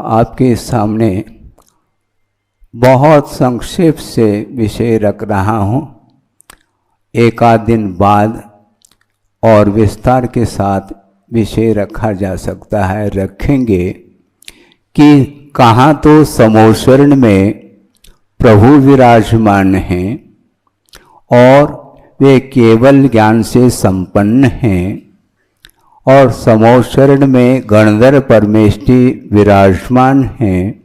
आपके सामने बहुत संक्षेप से विषय रख रहा हूँ। एक आध दिन बाद और विस्तार के साथ विषय रखा जा सकता है, रखेंगे कि कहाँ तो समोशरण में प्रभु विराजमान हैं और वे केवल ज्ञान से संपन्न हैं, और समोशरण में गणधर परमेष्टि विराजमान हैं,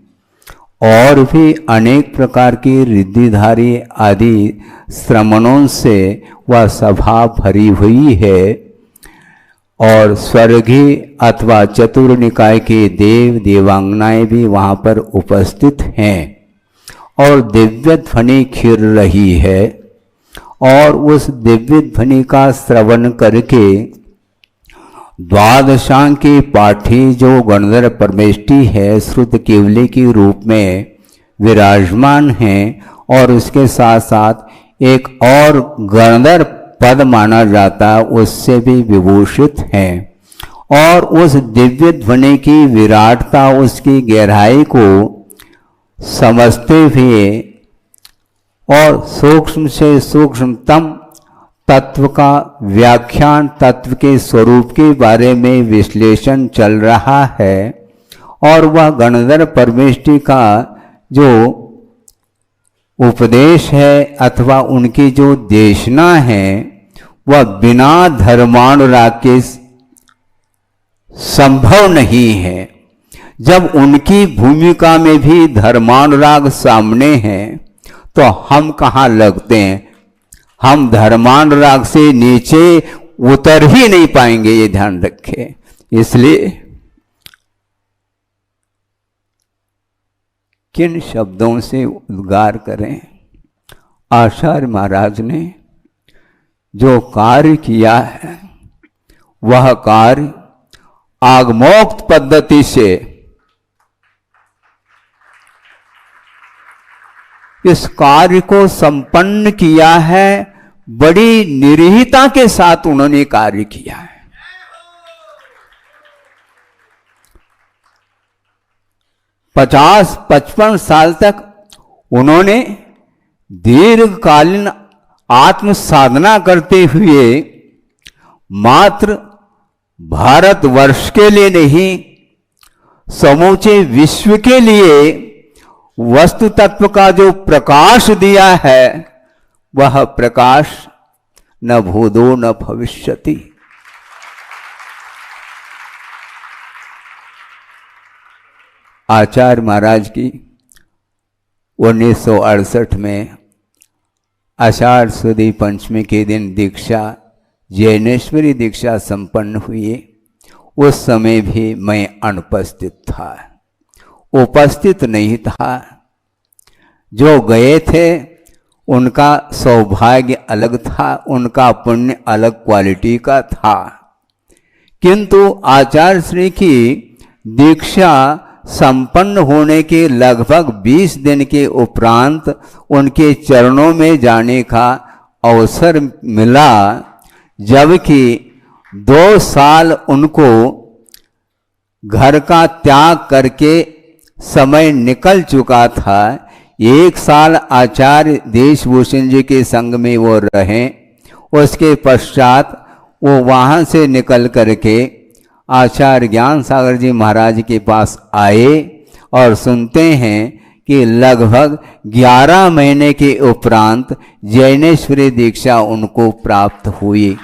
और भी अनेक प्रकार की रिद्धिधारी आदि श्रमणों से वह सभा भरी हुई है, और स्वर्गीय अथवा चतुर्निकाय के देव देवांगनाएं भी वहाँ पर उपस्थित हैं, और दिव्य ध्वनि खिर रही है। और उस दिव्य ध्वनि का श्रवण करके द्वादशांग के पाठी जो गणधर परमेष्टि है, श्रुत केवली के रूप में विराजमान हैं, और उसके साथ साथ एक और गणधर पद माना जाता, उससे भी विभूषित हैं, और उस दिव्य ध्वनि की विराटता, उसकी गहराई को समझते हुए और सूक्ष्म से सूक्ष्मतम तत्व का व्याख्यान, तत्व के स्वरूप के बारे में विश्लेषण चल रहा है, और वह गणधर परमेष्टि का जो उपदेश है अथवा उनकी जो देशना है, वह बिना धर्मानुराग के संभव नहीं है। जब उनकी भूमिका में भी धर्मानुराग सामने है तो हम कहाँ लगते हैं? हम धर्मानुराग से नीचे उतर ही नहीं पाएंगे, ये ध्यान रखें। इसलिए किन शब्दों से उद्गार करें? आचार्य महाराज ने जो कार्य किया है, वह कार्य आगमोक्त पद्धति से इस कार्य को संपन्न किया है। बड़ी निरीहता के साथ उन्होंने कार्य किया है। 50-55 साल तक उन्होंने दीर्घकालीन आत्म साधना करते हुए मात्र भारतवर्ष के लिए नहीं, समूचे विश्व के लिए वस्तु तत्व का जो प्रकाश दिया है, वह प्रकाश न भूतो न भविष्यति। आचार्य महाराज की 1968 में आषाढ़ सुदी पंचमी के दिन दीक्षा, जैनेश्वरी दीक्षा संपन्न हुई। उस समय भी मैं अनुपस्थित था, उपस्थित नहीं था। जो गए थे उनका सौभाग्य अलग था, उनका पुण्य अलग क्वालिटी का था, किंतु आचार्य श्री की दीक्षा संपन्न होने के लगभग 20 दिन के उपरांत उनके चरणों में जाने का अवसर मिला, जबकि 2 साल उनको घर का त्याग करके समय निकल चुका था। 1 साल आचार्य देशभूषण जी के संग में वो रहे। उसके पश्चात वो वहाँ से निकल करके आचार्य ज्ञान सागर जी महाराज के पास आए, और सुनते हैं कि लगभग 11 महीने के उपरांत जैनेश्वरी दीक्षा उनको प्राप्त हुई।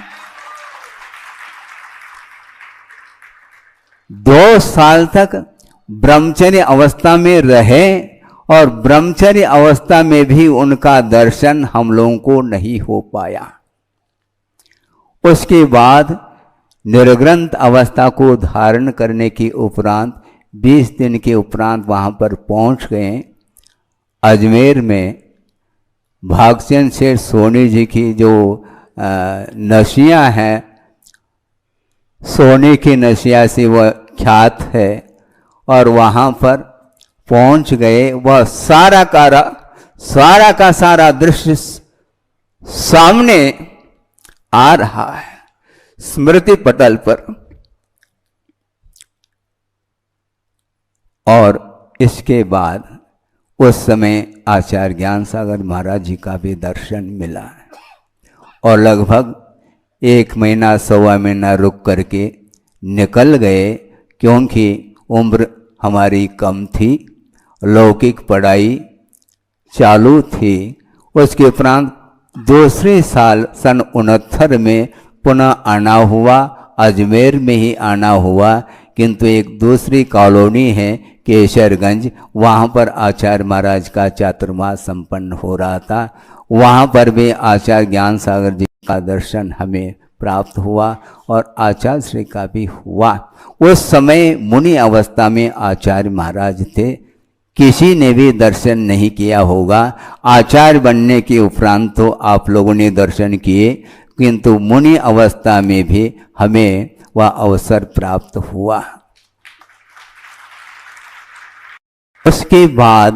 2 साल तक ब्रह्मचर्य अवस्था में रहे, और ब्रह्मचर्य अवस्था में भी उनका दर्शन हम लोगों को नहीं हो पाया। उसके बाद निर्ग्रंथ अवस्था को धारण करने के उपरांत 20 दिन के उपरांत वहाँ पर पहुँच गए। अजमेर में भागचंद शेठ सोनी जी की जो नशिया हैं, सोने की नशिया से वह ख्यात है, और वहाँ पर पहुँच गए। वह सारा का सारा दृश्य सामने आ रहा है स्मृति पटल पर। और इसके बाद उस समय आचार्य ज्ञान सागर महाराज जी का भी दर्शन मिला और लगभग 1 महीना 1.25 महीना रुक करके निकल गए, क्योंकि उम्र हमारी कम थी, लौकिक पढ़ाई चालू थी। उसके उपरांत दूसरे साल सन 69 में पुनः आना हुआ, अजमेर में ही आना हुआ, किंतु एक दूसरी कॉलोनी है केसरगंज, वहाँ पर आचार्य महाराज का चातुर्मास संपन्न हो रहा था। वहाँ पर भी आचार्य ज्ञान सागर जी का दर्शन हमें प्राप्त हुआ और आचार्य श्री का भी हुआ। उस समय मुनि अवस्था में आचार्य महाराज थे, किसी ने भी दर्शन नहीं किया होगा। आचार्य बनने के उपरांत तो आप लोगों ने दर्शन किए, किंतु मुनि अवस्था में भी हमें वह अवसर प्राप्त हुआ। उसके बाद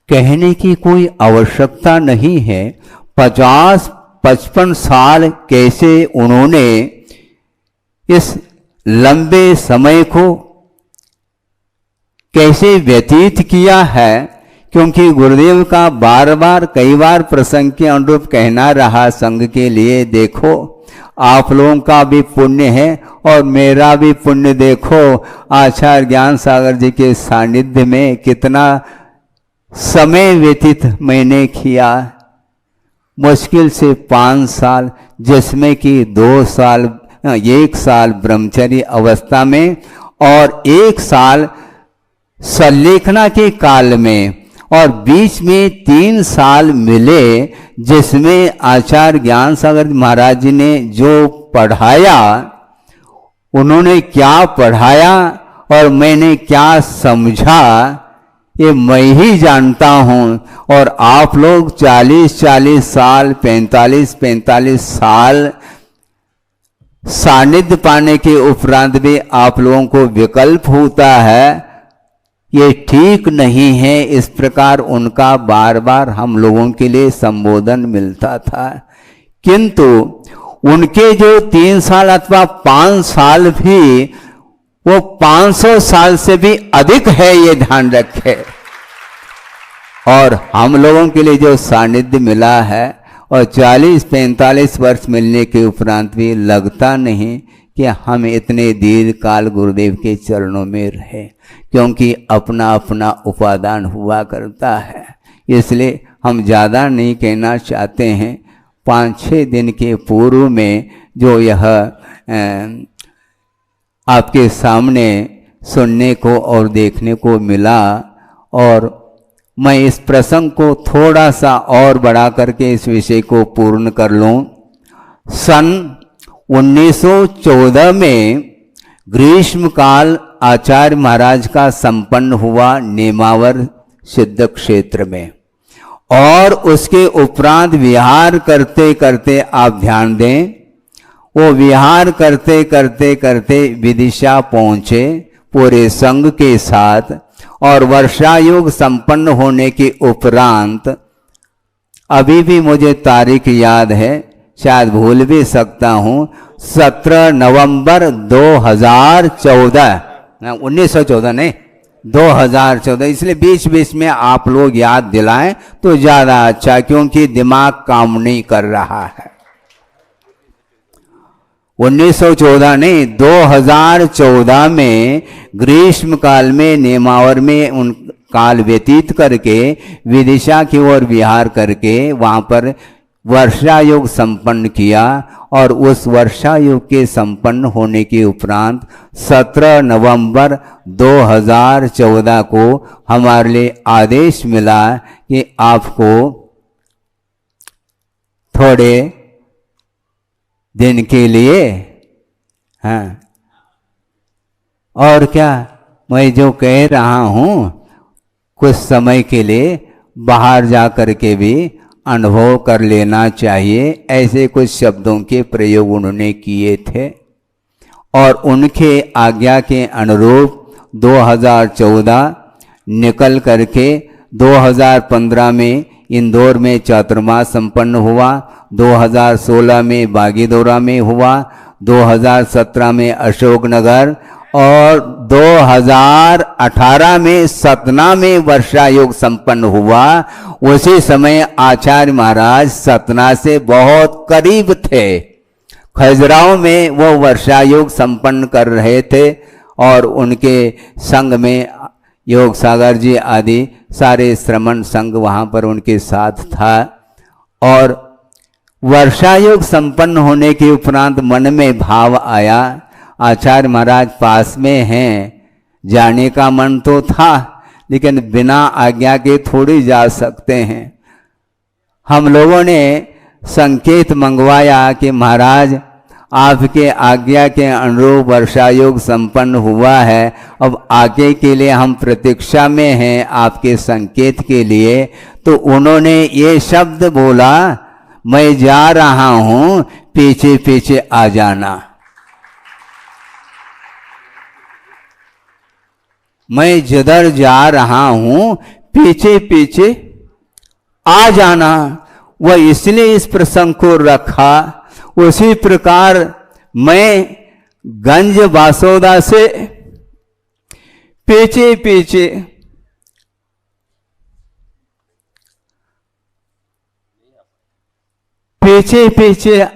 कहने की कोई आवश्यकता नहीं है। 50-55 साल कैसे उन्होंने इस लंबे समय को कैसे व्यतीत किया है, क्योंकि गुरुदेव का बार बार कई बार प्रसंग के अनुरूप कहना रहा संघ के लिए, देखो आप लोगों का भी पुण्य है और मेरा भी पुण्य देखो, आचार्य ज्ञान सागर जी के सानिध्य में कितना समय व्यतीत मैंने किया। मुश्किल से 5 साल, जिसमें कि 1 साल ब्रह्मचर्य अवस्था में और 1 साल संलेखना के काल में, और बीच में 3 साल मिले, जिसमें आचार्य ज्ञान सागर महाराज जी ने जो पढ़ाया, उन्होंने क्या पढ़ाया और मैंने क्या समझा, ये मैं ही जानता हूँ। और आप लोग 40-40 साल, 45-45 साल सानिध्य पाने के उपरांत भी आप लोगों को विकल्प होता है, ये ठीक नहीं है। इस प्रकार उनका बार बार हम लोगों के लिए संबोधन मिलता था, किंतु उनके जो 3 साल अथवा 5 साल भी वो 500 साल से भी अधिक है, ये ध्यान रखे। और हम लोगों के लिए जो सानिध्य मिला है और 40-45 वर्ष मिलने के उपरांत भी लगता नहीं कि हम इतने दीर्घ काल गुरुदेव के चरणों में रहे, क्योंकि अपना अपना उपादान हुआ करता है। इसलिए हम ज़्यादा नहीं कहना चाहते हैं। 5-6 दिन के पूर्व में जो यह आपके सामने सुनने को और देखने को मिला, और मैं इस प्रसंग को थोड़ा सा और बढ़ा करके इस विषय को पूर्ण कर लूँ। सन 1914 में ग्रीष्म काल आचार्य महाराज का संपन्न हुआ नेमावर सिद्ध क्षेत्र में, और उसके उपरांत विहार करते करते आप ध्यान दें, वो विहार करते करते करते विदिशा पहुँचे पूरे संघ के साथ, और वर्षा योग संपन्न होने के उपरांत, अभी भी मुझे तारीख याद है, शायद भूल भी सकता हूँ, 17 नवंबर 2014, 1914 नहीं 2014, इसलिए बीच बीच में आप लोग याद दिलाएं तो ज़्यादा अच्छा, क्योंकि दिमाग काम नहीं कर रहा है। 1914 नहीं, 2014 में ग्रीष्म काल में नेमावर में उन काल व्यतीत करके विदिशा की ओर विहार करके वहाँ पर वर्षा योग संपन्न किया, और उस वर्षा योग के संपन्न होने के उपरांत 17 नवंबर 2014 को हमारे लिए आदेश मिला कि आपको थोड़े दिन के लिए, हाँ, और क्या मैं जो कह रहा हूँ, कुछ समय के लिए बाहर जा कर के भी अनुभव कर लेना चाहिए, ऐसे कुछ शब्दों के प्रयोग उन्होंने किए थे। और उनके आज्ञा के अनुरूप 2014 निकल करके 2015 में इंदौर में चातुर्मास संपन्न हुआ, 2016 में बागीदोरा में हुआ, 2017 में अशोकनगर, और 2018 में सतना में वर्षा योग संपन्न हुआ। उसी समय आचार्य महाराज सतना से बहुत करीब थे। खजुराहो में वो वर्षा योग संपन्न कर रहे थे और उनके संग में योग सागर जी आदि सारे श्रमण संघ वहाँ पर उनके साथ था। और वर्षा योग संपन्न होने के उपरांत मन में भाव आया, आचार्य महाराज पास में हैं, जाने का मन तो था लेकिन बिना आज्ञा के थोड़ी जा सकते हैं। हम लोगों ने संकेत मंगवाया कि महाराज आपके आज्ञा के अनुरूप वर्षा योग संपन्न हुआ है, अब आगे के लिए हम प्रतीक्षा में हैं आपके संकेत के लिए। तो उन्होंने ये शब्द बोला, मैं जा रहा हूं, पीछे पीछे आ जाना। मैं जिधर जा रहा हूं पीछे पीछे आ जाना। वह इसलिए इस प्रसंग को रखा। उसी प्रकार मैं गंज बासोदा से पीछे पीछे पीछे पीछे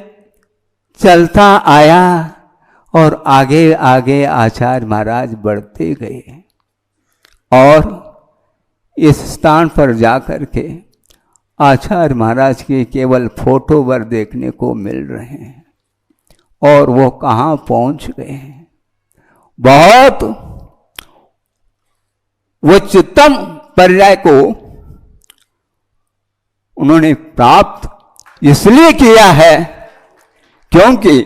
चलता आया और आगे आगे आचार्य महाराज बढ़ते गए और इस स्थान पर जाकर के आचार्य महाराज के केवल फोटो पर देखने को मिल रहे हैं। और वो कहाँ पहुंच गए हैं, बहुत उच्चतम पर्याय को उन्होंने प्राप्त इसलिए किया है क्योंकि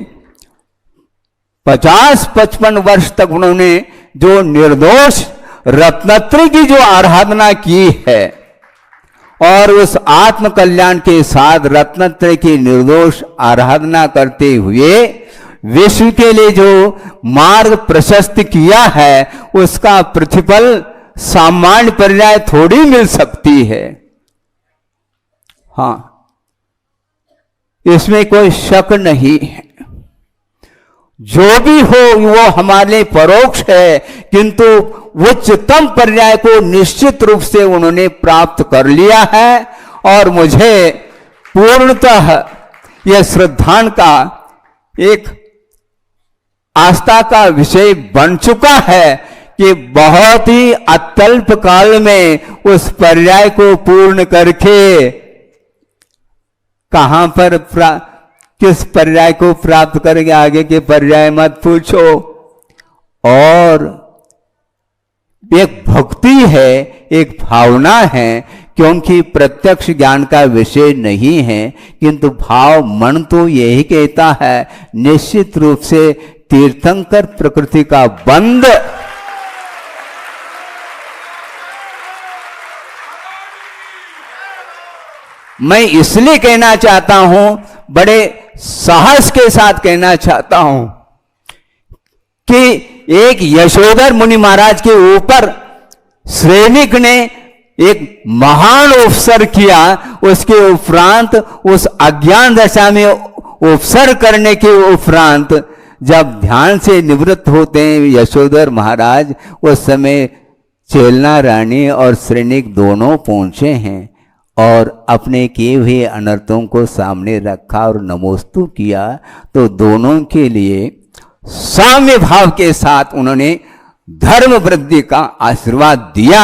50-55 वर्ष तक उन्होंने जो निर्दोष रत्नत्रय की जो आराधना की है और उस आत्म कल्याण के साथ रत्नत्रय की निर्दोष आराधना करते हुए विश्व के लिए जो मार्ग प्रशस्त किया है उसका प्रतिफल सामान्य पर्याय थोड़ी मिल सकती है। हाँ, इसमें कोई शक नहीं है। जो भी हो वो हमारे लिए परोक्ष है, किंतु उच्चतम पर्याय को निश्चित रूप से उन्होंने प्राप्त कर लिया है। और मुझे पूर्णतः यह श्रद्धान का एक आस्था का विषय बन चुका है कि बहुत ही अत्यल्प काल में उस पर्याय को पूर्ण करके कहां पर किस पर्याय को प्राप्त करेंगे, आगे के पर्याय मत पूछो। और एक भक्ति है, एक भावना है, क्योंकि प्रत्यक्ष ज्ञान का विषय नहीं है, किंतु भाव मन तो यही कहता है निश्चित रूप से तीर्थंकर प्रकृति का बंध मैं इसलिए कहना चाहता हूं, बड़े साहस के साथ कहना चाहता हूं कि एक यशोधर मुनि महाराज के ऊपर श्रेणिक ने एक महान उपसर किया। उसके उपरांत उस अज्ञान दशा में उपसर करने के उपरांत जब ध्यान से निवृत्त होते हैं यशोधर महाराज, उस समय चेलना रानी और श्रेणिक दोनों पहुंचे हैं और अपने किए हुए अनर्थों को सामने रखा और नमोस्तु किया। तो दोनों के लिए साम्य भाव के साथ उन्होंने धर्म वृद्धि का आशीर्वाद दिया।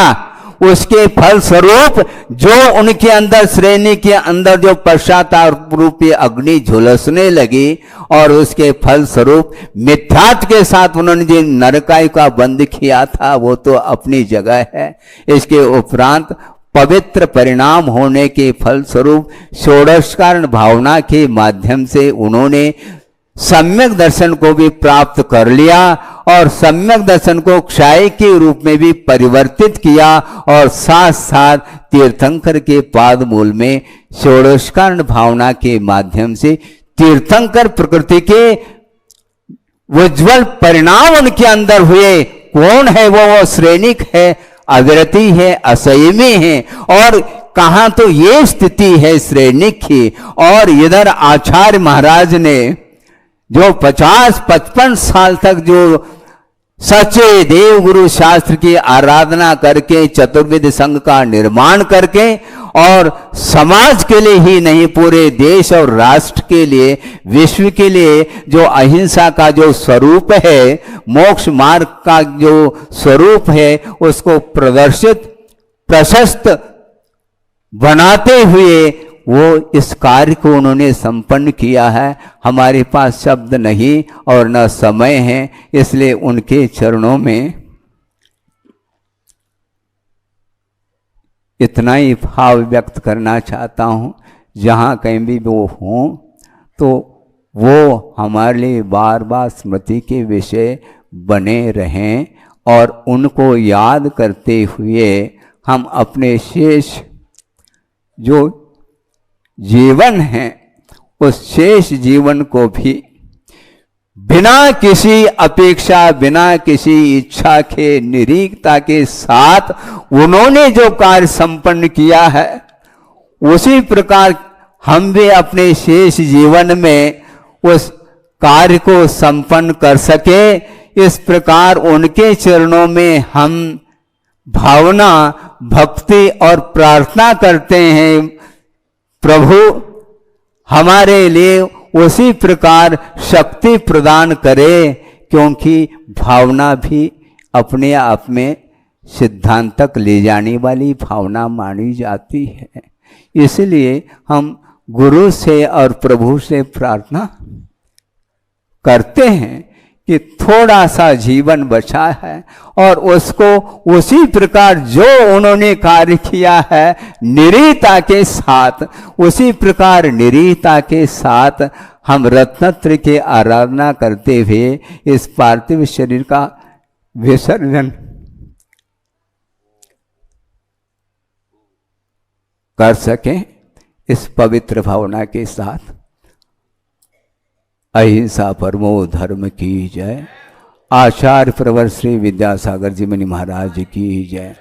उसके फल स्वरूप जो उनके अंदर श्रेणी के अंदर जो पश्चाताप रूपी अग्नि झुलसने लगी और उसके फल स्वरूप मिथ्यात्व के साथ उन्होंने जो नरकाई का बंद किया था वो तो अपनी जगह है। इसके उपरांत पवित्र परिणाम होने के फल स्वरूप षोडशकारण भावना के माध्यम से उन्होंने सम्यक दर्शन को भी प्राप्त कर लिया और सम्यक दर्शन को क्षय के रूप में भी परिवर्तित किया और साथ साथ तीर्थंकर के पाद मूल में षोडशकारण भावना के माध्यम से तीर्थंकर प्रकृति के उज्ज्वल परिणाम उनके अंदर हुए। कौन है वो श्रेणिक है, अविरति है, असंयमी है। और कहां तो ये स्थिति है श्रेणिक की, और इधर आचार्य महाराज ने जो 50-55 साल तक जो सच्चे देव गुरु शास्त्र की आराधना करके, चतुर्विध संघ का निर्माण करके, और समाज के लिए ही नहीं पूरे देश और राष्ट्र के लिए, विश्व के लिए जो अहिंसा का जो स्वरूप है, मोक्ष मार्ग का जो स्वरूप है, उसको प्रशस्त बनाते हुए वो इस कार्य को उन्होंने संपन्न किया है। हमारे पास शब्द नहीं और न समय है, इसलिए उनके चरणों में इतना ही भाव व्यक्त करना चाहता हूँ। जहाँ कहीं भी वो हों तो वो हमारे लिए बार बार स्मृति के विषय बने रहें, और उनको याद करते हुए हम अपने शेष जो जीवन है, उस शेष जीवन को भी बिना किसी अपेक्षा, बिना किसी इच्छा के, निरीक्षता के साथ उन्होंने जो कार्य संपन्न किया है, उसी प्रकार हम भी अपने शेष जीवन में उस कार्य को संपन्न कर सके। इस प्रकार उनके चरणों में हम भावना, भक्ति और प्रार्थना करते हैं, प्रभु हमारे लिए उसी प्रकार शक्ति प्रदान करे, क्योंकि भावना भी अपने आप में सिद्धांत तक ले जाने वाली भावना मानी जाती है। इसलिए हम गुरु से और प्रभु से प्रार्थना करते हैं कि थोड़ा सा जीवन बचा है, और उसको उसी प्रकार जो उन्होंने कार्य किया है निरीता के साथ, उसी प्रकार निरीता के साथ हम रत्नत्र की आराधना करते हुए इस पार्थिव शरीर का विसर्जन कर सकें। इस पवित्र भावना के साथ अहिंसा परमो धर्म की जय। आचार्य प्रवर श्री विद्यासागर जी मुनि महाराज की जय।